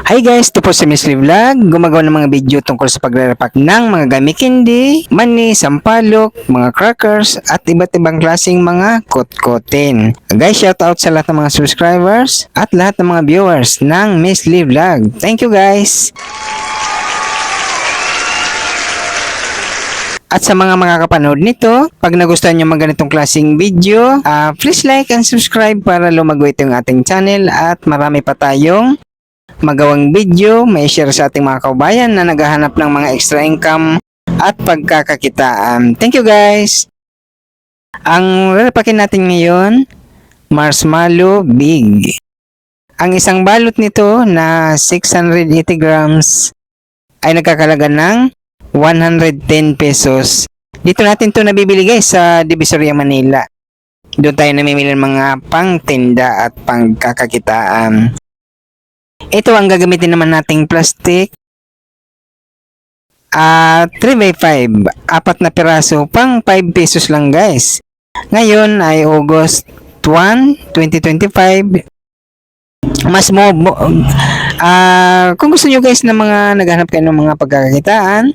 Hi guys, ito po si Miss Lee Vlog, gumagawa ng mga video tungkol sa pagre-repack ng mga gummy candy, mani, sampalok, mga crackers, at iba't ibang klaseng mga kotkotin. Guys, shoutout sa lahat ng mga subscribers at lahat ng mga viewers ng Miss Lee Vlog. Thank you guys! At sa mga makakapanood nito, pag nagustuhan nyo mga ganitong klaseng video, please like and subscribe para lumago ito yung ating channel at marami pa tayong magawang video, may share sa ating mga kaubayan na naghahanap ng mga extra income at pagkakakitaan. Thank you guys! Ang repakin natin ngayon, marshmallow big. Ang isang balot nito na 680 grams ay nagkakalaga ng 110 pesos. Dito natin to nabibili guys sa Divisoria, Manila. Doon tayo namimili ng mga pangtinda at pangkakakitaan. Ito ang gagamitin naman nating plastic. 3x5. 4 na piraso. Pang 5 pesos lang guys. Ngayon ay August 1, 2025. Kung gusto nyo guys na mga naghanap kayo ng mga pagkakakitaan,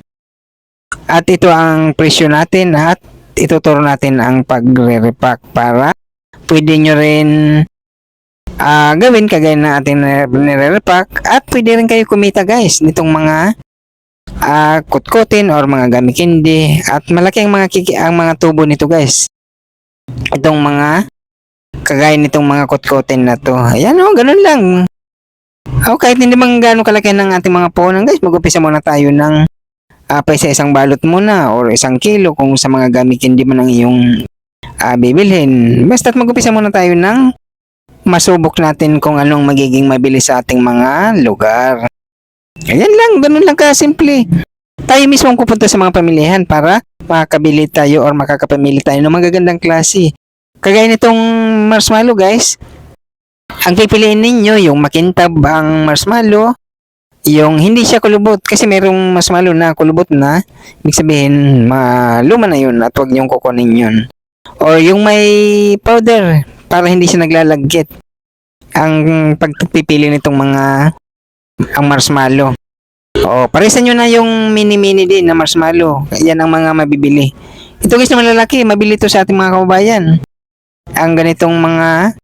at ito ang presyo natin at ituturo natin ang pagre-repack para pwede nyo rin gawin kagaya na ating nire-repack at pwede rin kayo kumita guys nitong mga kutkutin or mga gummy candy at malaki ang mga tubo nito guys. Itong mga kagaya nitong mga kutkutin na to. Ayan ganun lang. Kahit hindi man gano'ng kalaki ng ating mga puhunan guys, mag-upisa muna tayo ng paisa isang balot muna or 1 kilo kung sa mga gummy candy man ang iyong bibilhin. Basta't mag-upisa muna tayo ng masubok natin kung anong magiging mabilis sa ating mga lugar. Ayan lang, ganun lang kasimple. Tayo mismo ang pupunta sa mga pamilihan para makakabili tayo or makakapamili tayo ng magagandang klase. Kagaya nitong marshmallow guys, ang pipiliin ninyo yung makintab ang marshmallow, yung hindi siya kulubot kasi merong marshmallow na kulubot na, ibig sabihin luma na yun at huwag niyong kukunin yun. Or yung may powder para hindi siya naglalagkit ang pagpipili nitong ang marshmallow. Parisan nyo na yung mini-mini din na marshmallow. Yan ang mga mabibili. Ito guys na malalaki, mabili to sa ating mga kababayan. Ang ganitong mga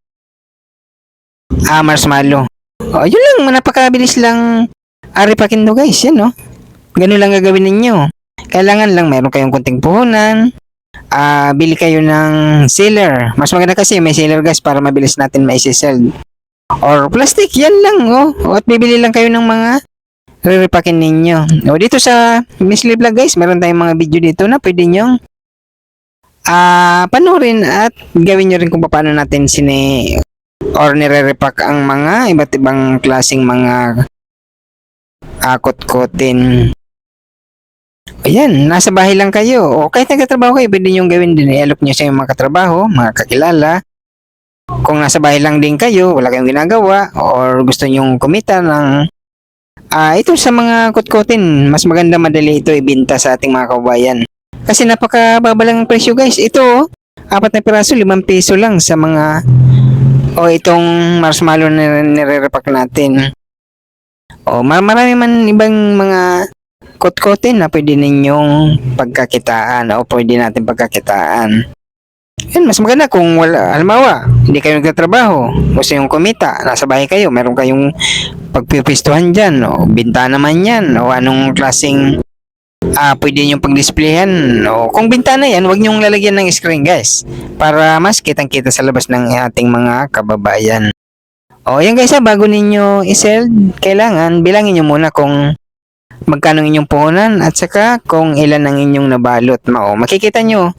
marshmallow. Yun lang, napakabilis lang repakin to guys. Yan ganun lang gagawin ninyo. Kailangan lang meron kayong kunting puhunan. Bili kayo ng sealer. Mas maganda kasi may sealer guys para mabilis natin maisisell. Or plastic, yan lang at bibili lang kayo ng mga re-repakin ninyo. Dito sa Miss Lee Vlog guys, meron tayong mga video dito na pwede nyong panoorin at gawin nyo rin kung paano natin nire-repack ang mga iba't ibang klaseng mga kutkutin. Ayan, nasa bahay lang kayo. Kahit nagtatrabaho kayo, pwede nyo gawin din. I-alok nyo sa yung mga katrabaho, mga kakilala. Kung nasa bahay lang din kayo, wala kayong ginagawa, or gusto nyong kumita ng ito sa mga kutkutin, mas maganda madali ito ibenta sa ating mga kababayan. Kasi napakababa lang ang presyo guys. Ito, 4 na piraso, 5 peso lang sa mga itong marshmallow na nire-repack natin. Marami man ibang mga kutkutin na pwede ninyong pagkakitaan o pwede natin pagkakitaan. Yan, mas maganda kung wala, halimbawa, hindi kayo nagtatrabaho, gusto yung kumita, nasa bahay kayo, meron kayong pagpipistuhan dyan, binta naman yan, anong klaseng pwede nyo pag-displayan. Kung bintana yan, huwag nyong lalagyan ng screen guys, para mas kitang-kita sa labas ng ating mga kababayan. Yan guys, bago ninyo i-sell, kailangan bilangin nyo muna kung magkano inyong puhunan at saka kung ilan ang inyong nabalot. Makikita nyo.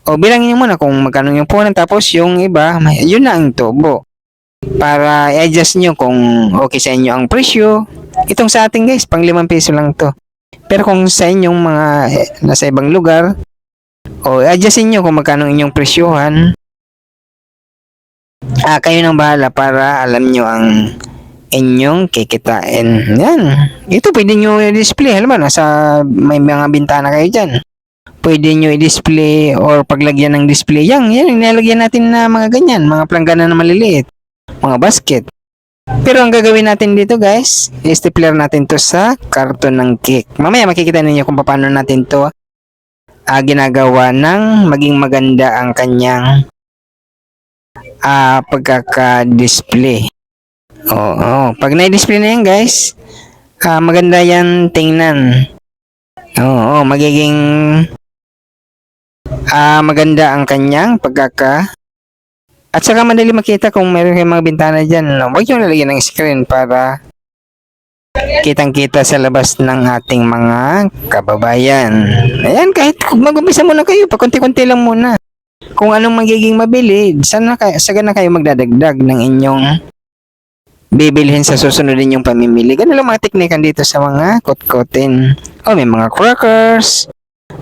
Bilangin nyo muna kung magkano yung puhunan, tapos yung iba, yun na ang tubo. Para i-adjust nyo kung okay sa inyo ang presyo. Itong sa ating guys, pang 5 peso lang to. Pero kung sa inyong mga nasa ibang lugar, i-adjustin nyo kung magkano inyong presyohan. Kayo nang bahala para alam nyo ang inyong kikitain. Yan. Ito pwede nyo i-display. Alam mo, may mga bintana kayo dyan. Pwede nyo i-display or paglagyan ng display. Yan, inalagyan natin na mga ganyan. Mga planggana na maliliit. Mga basket. Pero ang gagawin natin dito guys, i-stapler natin to sa karton ng cake. Mamaya makikita ninyo kung paano natin to ginagawa ng maging maganda ang kanyang pagkaka-display. Oo, pag na-display na yan guys, maganda yan tingnan. Oo, magiging maganda ang kanyang pagkaka. At saka madali makita kung meron kayong mga bintana dyan. No? Huwag nyo lalagyan ng screen para kitang-kita sa labas ng ating mga kababayan. Ayan, kahit mag-umpisa muna kayo, pakunti-kunti lang muna. Kung anong magiging mabili, sana na kayo magdadagdag ng inyong bibilhin sa susunod ninyong pamimili. Ganun lang mga teknikan dito sa mga kotkotin. May mga crackers,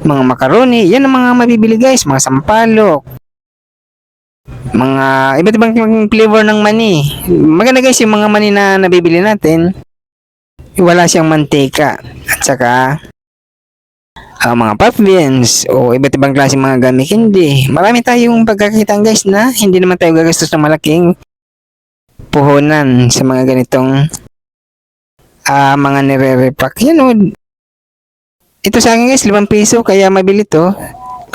mga macaroni, yan ang mga mabibili guys, mga sampalok, mga iba't ibang flavor ng mani. Maganda guys yung mga mani na nabibili natin, wala siyang mantika. At saka mga puff beans o iba't ibang klase mga gummy candy. Marami tayong pagkakita guys na hindi naman tayo gagastos ng malaking puhunan sa mga ganitong mga nire-repack. Yan o, ito sa akin guys, 5 piso, kaya mabili to.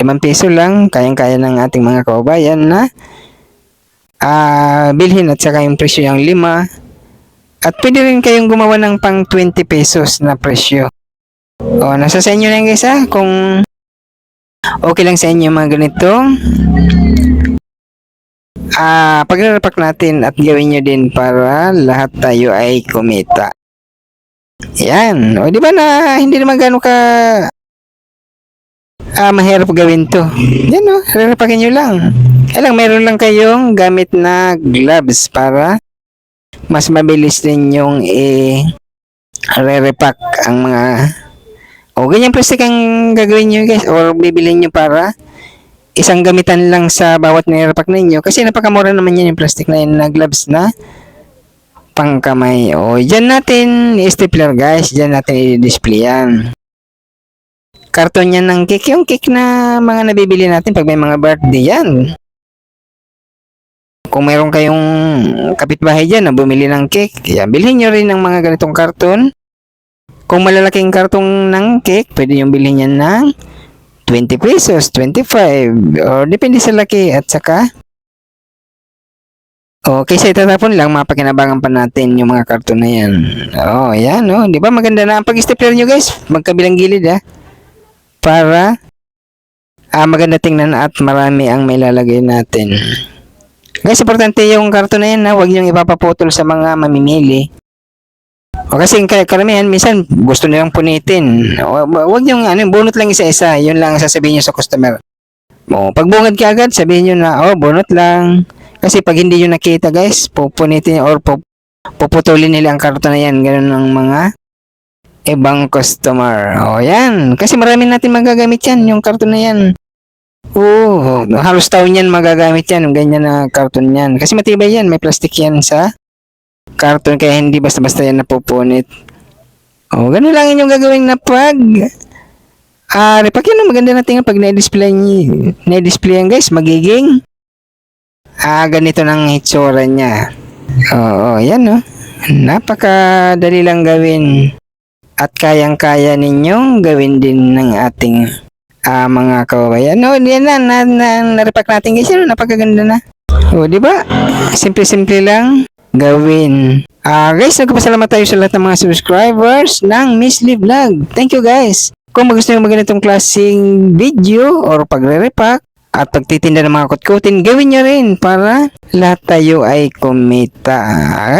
5 piso lang, kayang-kaya ng ating mga kababayan na bilhin, at saka yung presyo yung 5. At pwede rin kayong gumawa ng pang 20 pesos na presyo. Nasa sa inyo na guys kung okay lang sa inyo mga ganito. Pag-repack natin at gawin nyo din para lahat tayo ay kumita. Yan. Di ba na hindi naman gano'n ka mahirap gawin to. Yan re-repackin nyo lang. Meron lang kayong gamit na gloves para mas mabilis din yung re-repack ang mga ganyan plastic ang gagawin nyo guys, or bibilin nyo para isang gamitan lang sa bawat nire-repack ninyo, kasi napakamura naman yan yung plastic na yun na gloves na pangkamay. Dyan natin i-stapler guys, dyan natin i-display yan. Karton yan ng cake, yung cake na mga nabibili natin pag may mga birthday yan. Kung mayroon kayong kapitbahay dyan na bumili ng cake, yan, bilhin nyo rin ng mga ganitong karton. Kung malalaking karton ng cake, pwede nyo bilhin yan ng 20 pesos, 25, o depende sa laki. At saka kaysa itatapon lang, mapakinabangan pa natin yung mga karton na yan. Yan di ba maganda na ang pag-stapler nyo guys, magkabilang gilid para maganda tingnan at marami ang may lalagay natin. Guys, importante yung karton na yan huwag nyo ipapaputol sa mga mamimili. Kasi karamihan minsan gusto nilang punitin. Huwag nyo bunot lang isa-isa, yun lang sasabihin nyo sa customer. Pag bungad ka agad, sabihin nyo na bunot lang. Kasi pag hindi nyo nakita guys, pupunitin or puputulin nila ang karton na yan. Ganun ng mga ibang customer. Yan. Kasi marami natin magagamit yan, yung karton na yan. Halos taon yan magagamit yan, yung ganyan na karton yan. Kasi matibay yan, may plastic yan sa karton, kaya hindi basta-basta yan napupunit. Ganun lang yung gagawin na pag repack yun. Maganda natin pag na-display yan guys, magiging ganito ng hitsura niya. Yan napakadali lang gawin at kayang-kaya ninyong gawin din ng ating mga kababayan. Yan na-repack natin guys. Napakaganda na. Di ba? Simple-simple lang gawin. Guys, nagpapasalamat tayo sa lahat ng mga subscribers ng Miss Lee Vlog. Thank you guys. Kung gusto nyo ganitong klaseng video or pagre-repack at pagtitinda ng mga kutkutin, gawin nyo rin para lahat tayo ay kumita.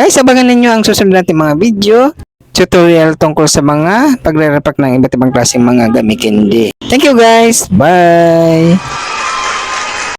Guys, abangan ninyo ang susunod natin mga video tutorial tungkol sa mga pagre-repack ng iba't ibang klaseng mga gummy candy. Thank you guys. Bye.